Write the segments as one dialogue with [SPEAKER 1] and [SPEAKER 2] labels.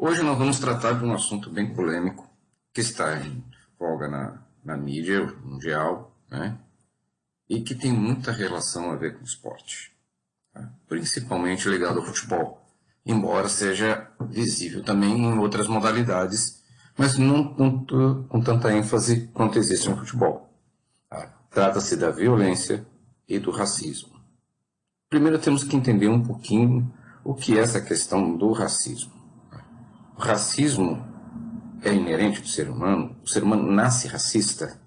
[SPEAKER 1] Hoje nós vamos tratar de um assunto bem polêmico que está em voga na mídia mundial, né? E que tem muita relação a ver com esporte, tá? Principalmente ligado ao futebol, embora seja visível também em outras modalidades, mas não com tanta ênfase quanto existe no futebol. Tá? Trata-se da violência e do racismo. Primeiro temos que entender um pouquinho o que é essa questão do racismo. O racismo é inerente do ser humano. O ser humano nasce racista.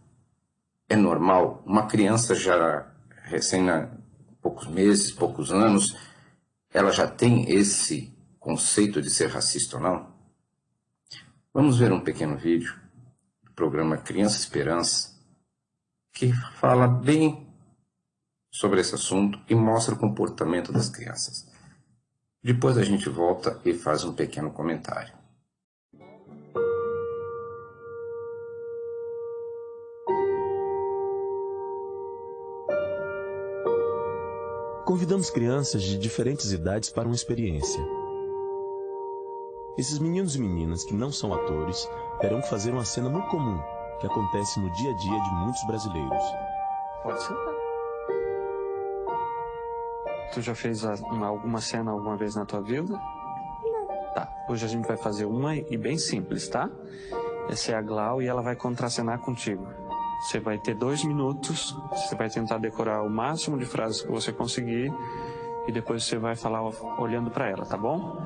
[SPEAKER 1] É normal. Uma criança já poucos meses, poucos anos, ela já tem esse conceito de ser racista ou não? Vamos ver um pequeno vídeo do programa Criança Esperança, que fala bem sobre esse assunto e mostra o comportamento das crianças. Depois a gente volta e faz um pequeno comentário.
[SPEAKER 2] Convidamos crianças de diferentes idades para uma experiência. Esses meninos e meninas que não são atores terão que fazer uma cena muito comum que acontece no dia a dia de muitos brasileiros.
[SPEAKER 3] Pode sentar. Tu já fez alguma cena alguma vez na tua vida? Não. Tá, hoje a gente vai fazer uma e bem simples, tá? Essa é a Glau e ela vai contracenar contigo. Você vai ter 2 minutos, você vai tentar decorar o máximo de frases que você conseguir e depois você vai falar olhando pra ela, tá bom?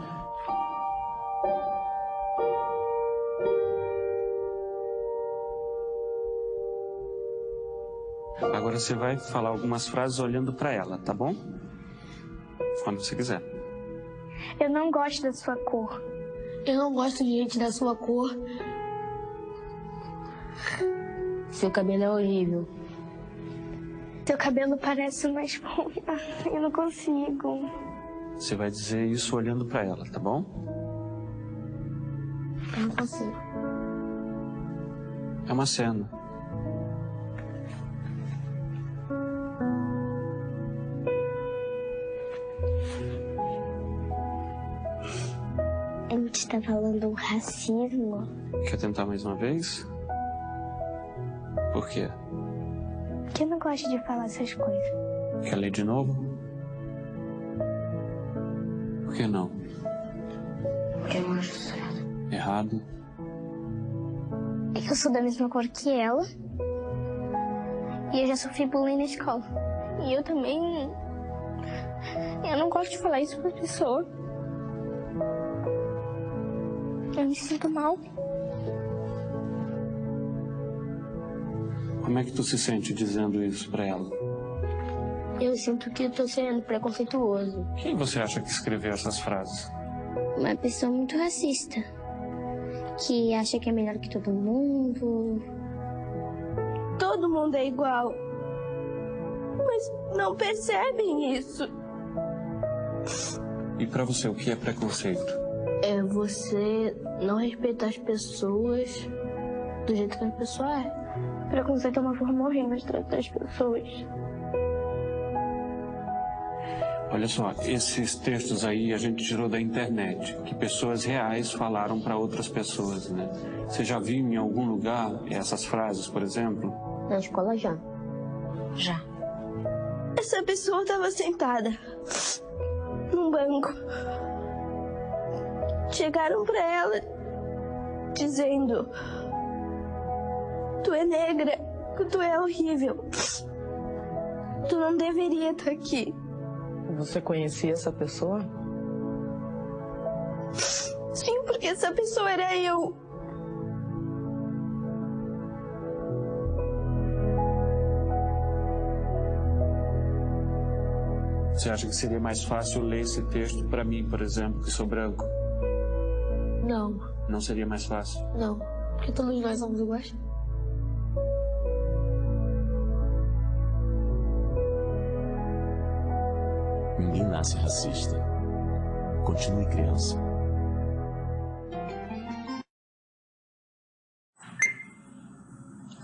[SPEAKER 3] Agora você vai falar algumas frases olhando pra ela, tá bom? Quando você quiser.
[SPEAKER 4] Eu não gosto da sua cor.
[SPEAKER 5] Eu não gosto de gente da sua cor. Seu cabelo é horrível.
[SPEAKER 4] Seu cabelo parece uma esponja. Eu não consigo.
[SPEAKER 3] Você vai dizer isso olhando pra ela, tá bom?
[SPEAKER 5] Eu não consigo.
[SPEAKER 3] É uma cena.
[SPEAKER 4] A gente está falando racismo.
[SPEAKER 3] Quer tentar mais uma vez? Por quê?
[SPEAKER 4] Porque eu não gosto de falar essas coisas.
[SPEAKER 3] Quer ler de novo? Por que não?
[SPEAKER 5] Porque eu não acho certo.
[SPEAKER 3] Errado?
[SPEAKER 4] É que eu sou da mesma cor que ela. E eu já sofri bullying na escola. E eu também... Eu não gosto de falar isso pra pessoa. Eu me sinto mal.
[SPEAKER 3] Como é que tu se sente dizendo isso pra ela?
[SPEAKER 5] Eu sinto que eu tô sendo preconceituoso.
[SPEAKER 3] Quem você acha que escreveu essas frases?
[SPEAKER 4] Uma pessoa muito racista. Que acha que é melhor que todo mundo.
[SPEAKER 6] Todo mundo é igual. Mas não percebem isso.
[SPEAKER 3] E pra você, o que é preconceito?
[SPEAKER 5] É você não respeitar as pessoas do jeito que a pessoa é.
[SPEAKER 4] Preconceito é uma forma horrível de tratar as pessoas.
[SPEAKER 3] Olha só, esses textos aí a gente tirou da internet, que pessoas reais falaram para outras pessoas, né? Você já viu em algum lugar essas frases, por exemplo?
[SPEAKER 5] Na escola já. Já.
[SPEAKER 6] Essa pessoa estava sentada num banco. Chegaram para ela dizendo: tu é negra, tu é horrível. Tu não deveria estar aqui.
[SPEAKER 7] Você conhecia essa pessoa?
[SPEAKER 6] Sim, porque essa pessoa era eu.
[SPEAKER 3] Você acha que seria mais fácil ler esse texto para mim, por exemplo, que sou branco?
[SPEAKER 5] Não.
[SPEAKER 3] Não seria mais fácil?
[SPEAKER 5] Não, porque todos nós somos iguais.
[SPEAKER 2] Ninguém nasce racista. Continue criança.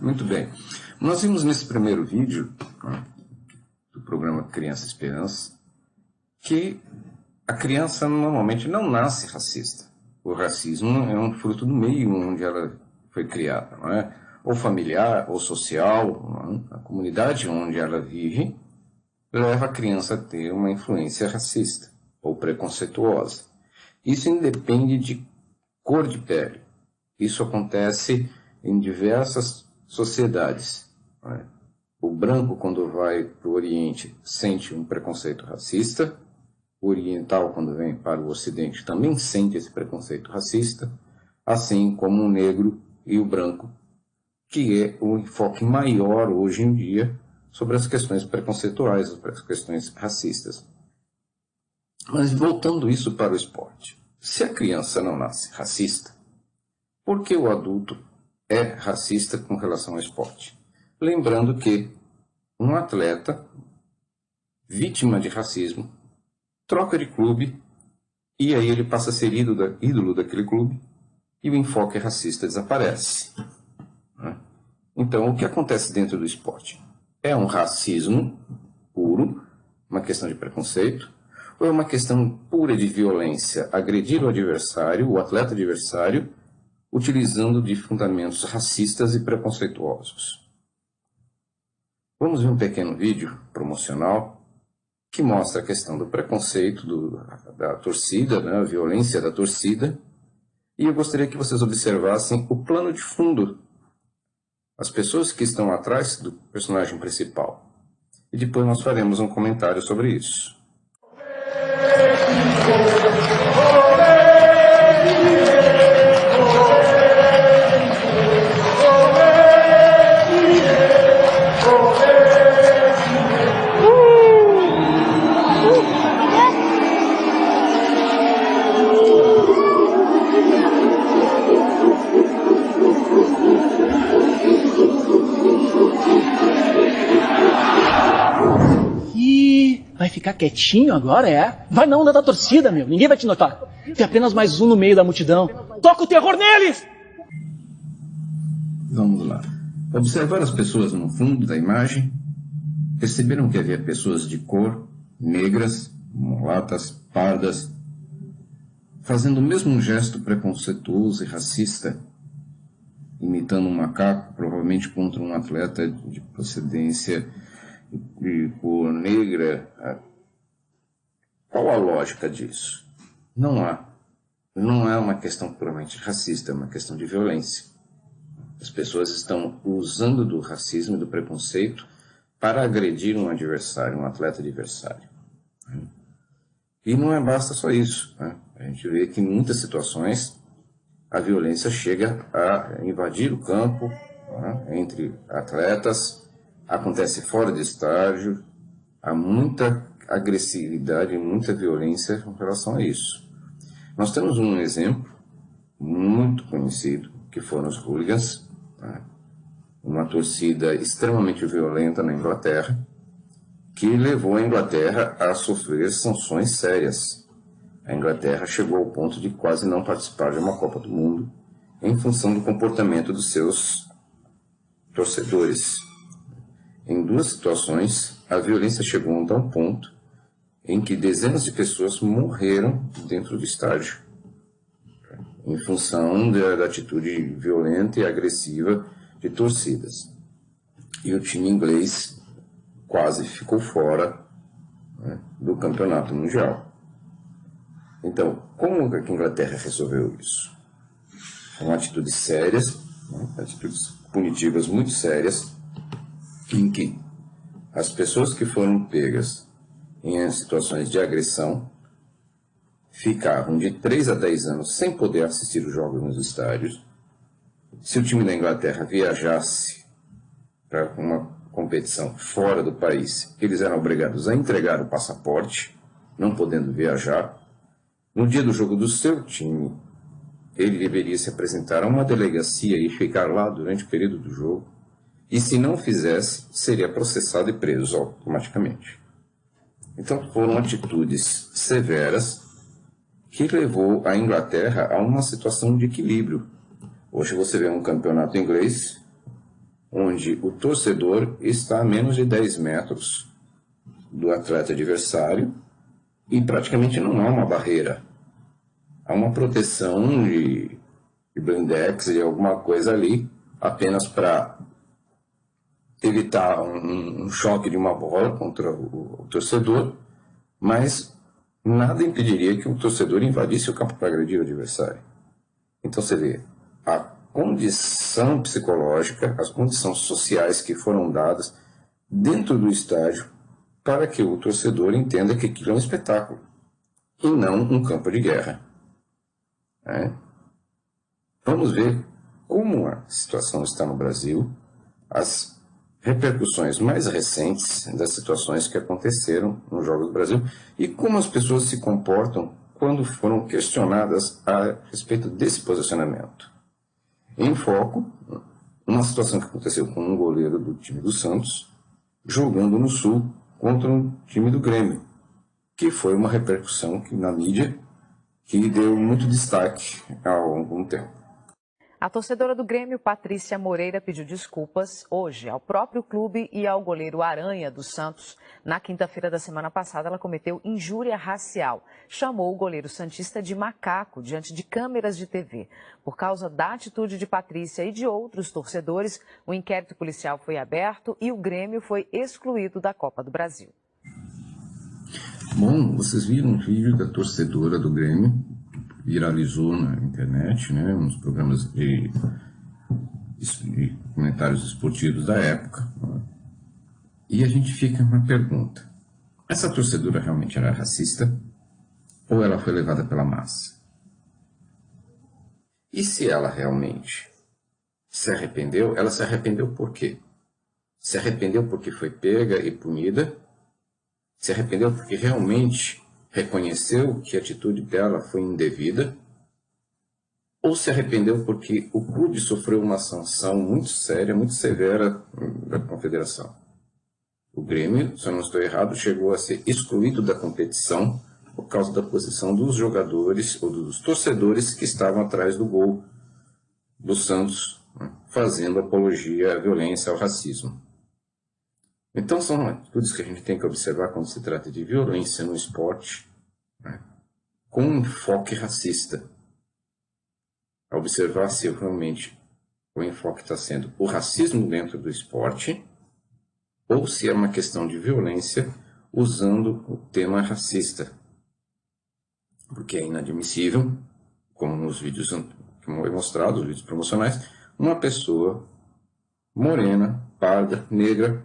[SPEAKER 1] Muito bem. Nós vimos nesse primeiro vídeo, né, do programa Criança Esperança, que a criança normalmente não nasce racista. o racismo é um fruto do meio onde ela foi criada, não é? Ou familiar, ou social, a comunidade onde ela vive leva a criança a ter uma influência racista ou preconceituosa. Isso independe de cor de pele. Isso acontece em diversas sociedades. Não é? O branco, quando vai para o Oriente, sente um preconceito racista. O oriental, quando vem para o Ocidente, também sente esse preconceito racista, assim como o negro e o branco, que é o enfoque maior hoje em dia sobre as questões preconceituais, sobre as questões racistas. Mas voltando isso para o esporte, se a criança não nasce racista, por que o adulto é racista com relação ao esporte? Lembrando que um atleta vítima de racismo troca de clube e aí ele passa a ser ídolo daquele clube e o enfoque racista desaparece. Então, o que acontece dentro do esporte? É um racismo puro, uma questão de preconceito, ou é uma questão pura de violência, agredir o adversário, o atleta adversário, utilizando de fundamentos racistas e preconceituosos? Vamos ver um pequeno vídeo promocional que mostra a questão do preconceito da torcida, né, a violência da torcida, e eu gostaria que vocês observassem o plano de fundo, as pessoas que estão atrás do personagem principal. E depois nós faremos um comentário sobre isso.
[SPEAKER 8] Vai ficar quietinho agora, é? Vai na onda da torcida, meu. Ninguém vai te notar. Tem apenas mais um no meio da multidão. Toca o terror neles!
[SPEAKER 1] Vamos lá. Observar as pessoas no fundo da imagem. Perceberam que havia pessoas de cor, negras, mulatas, pardas, fazendo o mesmo gesto preconceituoso e racista, imitando um macaco, provavelmente contra um atleta de procedência de cor negra. Qual a lógica disso? Não há. Não é uma questão puramente racista, é uma questão de violência. As pessoas estão usando do racismo e do preconceito para agredir um adversário, um atleta adversário. E não basta só isso. Né? A gente vê que em muitas situações a violência chega a invadir o campo, né, entre atletas, acontece fora de estádio, há muita agressividade e muita violência com relação a isso. Nós temos um exemplo muito conhecido, que foram os hooligans, né, uma torcida extremamente violenta na Inglaterra, que levou a Inglaterra a sofrer sanções sérias. A Inglaterra chegou ao ponto de quase não participar de uma Copa do Mundo em função do comportamento dos seus torcedores. Em duas situações, a violência chegou a um ponto em que dezenas de pessoas morreram dentro do estádio, em função da atitude violenta e agressiva de torcidas. E o time inglês quase ficou fora, né, do campeonato mundial. Então, como a Inglaterra resolveu isso? São atitudes sérias, né, atitudes punitivas muito sérias, em que as pessoas que foram pegas em situações de agressão ficavam de 3 a 10 anos sem poder assistir os jogos nos estádios. Se o time da Inglaterra viajasse para uma competição fora do país, eles eram obrigados a entregar o passaporte, não podendo viajar. No dia do jogo do seu time, ele deveria se apresentar a uma delegacia e ficar lá durante o período do jogo. E se não fizesse, seria processado e preso automaticamente. Então foram atitudes severas que levou a Inglaterra a uma situação de equilíbrio. Hoje você vê um campeonato inglês onde o torcedor está a menos de 10 metros do atleta adversário e praticamente não há uma barreira. há uma proteção de blindex e alguma coisa ali, apenas para evitar um choque de uma bola contra o torcedor, mas nada impediria que o torcedor invadisse o campo para agredir o adversário. Então você vê a condição psicológica, as condições sociais que foram dadas dentro do estádio para que o torcedor entenda que aquilo é um espetáculo e não um campo de guerra. Vamos ver como a situação está no Brasil, as repercussões mais recentes das situações que aconteceram nos Jogos do Brasil e como as pessoas se comportam quando foram questionadas a respeito desse posicionamento. Em foco, uma situação que aconteceu com um goleiro do time do Santos jogando no Sul contra um time do Grêmio, que foi uma repercussão que, na mídia que deu muito destaque há algum tempo.
[SPEAKER 9] A torcedora do Grêmio, Patrícia Moreira, pediu desculpas hoje ao próprio clube e ao goleiro Aranha do Santos. Na quinta-feira da semana passada, ela cometeu injúria racial. Chamou o goleiro santista de macaco diante de câmeras de TV. Por causa da atitude de Patrícia e de outros torcedores, o inquérito policial foi aberto e o Grêmio foi excluído da Copa do Brasil.
[SPEAKER 1] Bom, vocês viram um vídeo da torcedora do Grêmio, viralizou na internet, né, nos programas de comentários esportivos da época. E a gente fica uma pergunta: essa torcedora realmente era racista ou ela foi levada pela massa? E se ela realmente se arrependeu, ela se arrependeu por quê? Se arrependeu porque foi pega e punida? Se arrependeu porque realmente reconheceu que a atitude dela foi indevida? Ou se arrependeu porque o clube sofreu uma sanção muito séria, muito severa da confederação? O Grêmio, se eu não estou errado, chegou a ser excluído da competição por causa da posição dos jogadores ou dos torcedores que estavam atrás do gol do Santos, fazendo apologia à violência, ao racismo. Então são atitudes que a gente tem que observar quando se trata de violência no esporte, com um enfoque racista. Observar se realmente o enfoque está sendo o racismo dentro do esporte ou se é uma questão de violência usando o tema racista. Porque é inadmissível, como nos vídeos que foi mostrado, os vídeos promocionais, uma pessoa morena, parda, negra,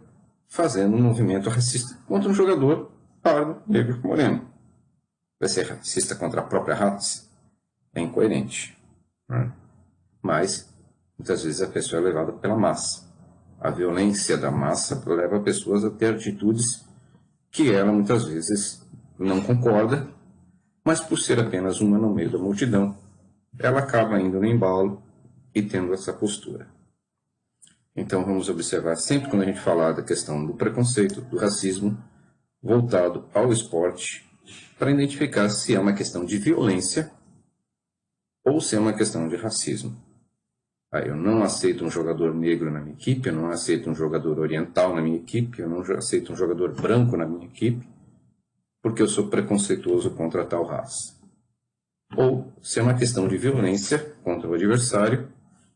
[SPEAKER 1] fazendo um movimento racista contra um jogador pardo, negro, moreno. Vai ser racista contra a própria raça? É incoerente. Mas, muitas vezes, a pessoa é levada pela massa. A violência da massa leva pessoas a ter atitudes que ela, muitas vezes, não concorda, mas por ser apenas uma no meio da multidão, ela acaba indo no embalo e tendo essa postura. Então vamos observar sempre quando a gente falar da questão do preconceito, do racismo, voltado ao esporte, para identificar se é uma questão de violência ou se é uma questão de racismo. Eu não aceito um jogador negro na minha equipe, eu não aceito um jogador oriental na minha equipe, eu não aceito um jogador branco na minha equipe, porque eu sou preconceituoso contra tal raça. Ou se é uma questão de violência contra o adversário,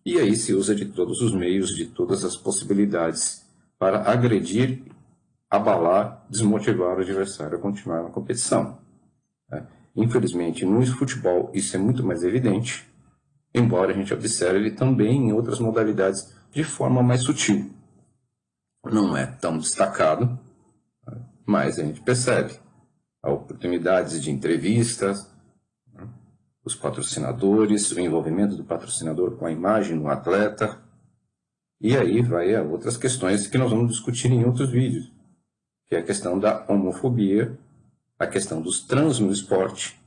[SPEAKER 1] e aí se usa de todos os meios, de todas as possibilidades para agredir, abalar, desmotivar o adversário a continuar na competição. Infelizmente, no futebol isso é muito mais evidente, embora a gente observe também em outras modalidades de forma mais sutil. Não é tão destacado, mas a gente percebe. Há oportunidades de entrevistas, os patrocinadores, o envolvimento do patrocinador com a imagem do atleta, e aí vai a outras questões que nós vamos discutir em outros vídeos, que é a questão da homofobia, a questão dos trans no esporte,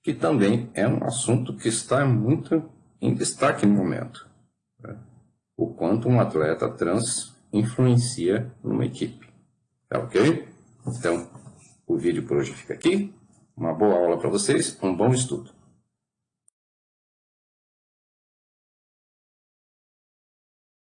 [SPEAKER 1] que também é um assunto que está muito em destaque no momento. O quanto um atleta trans influencia numa equipe. Tá ok? Então, o vídeo por hoje fica aqui. Uma boa aula para vocês, um bom estudo.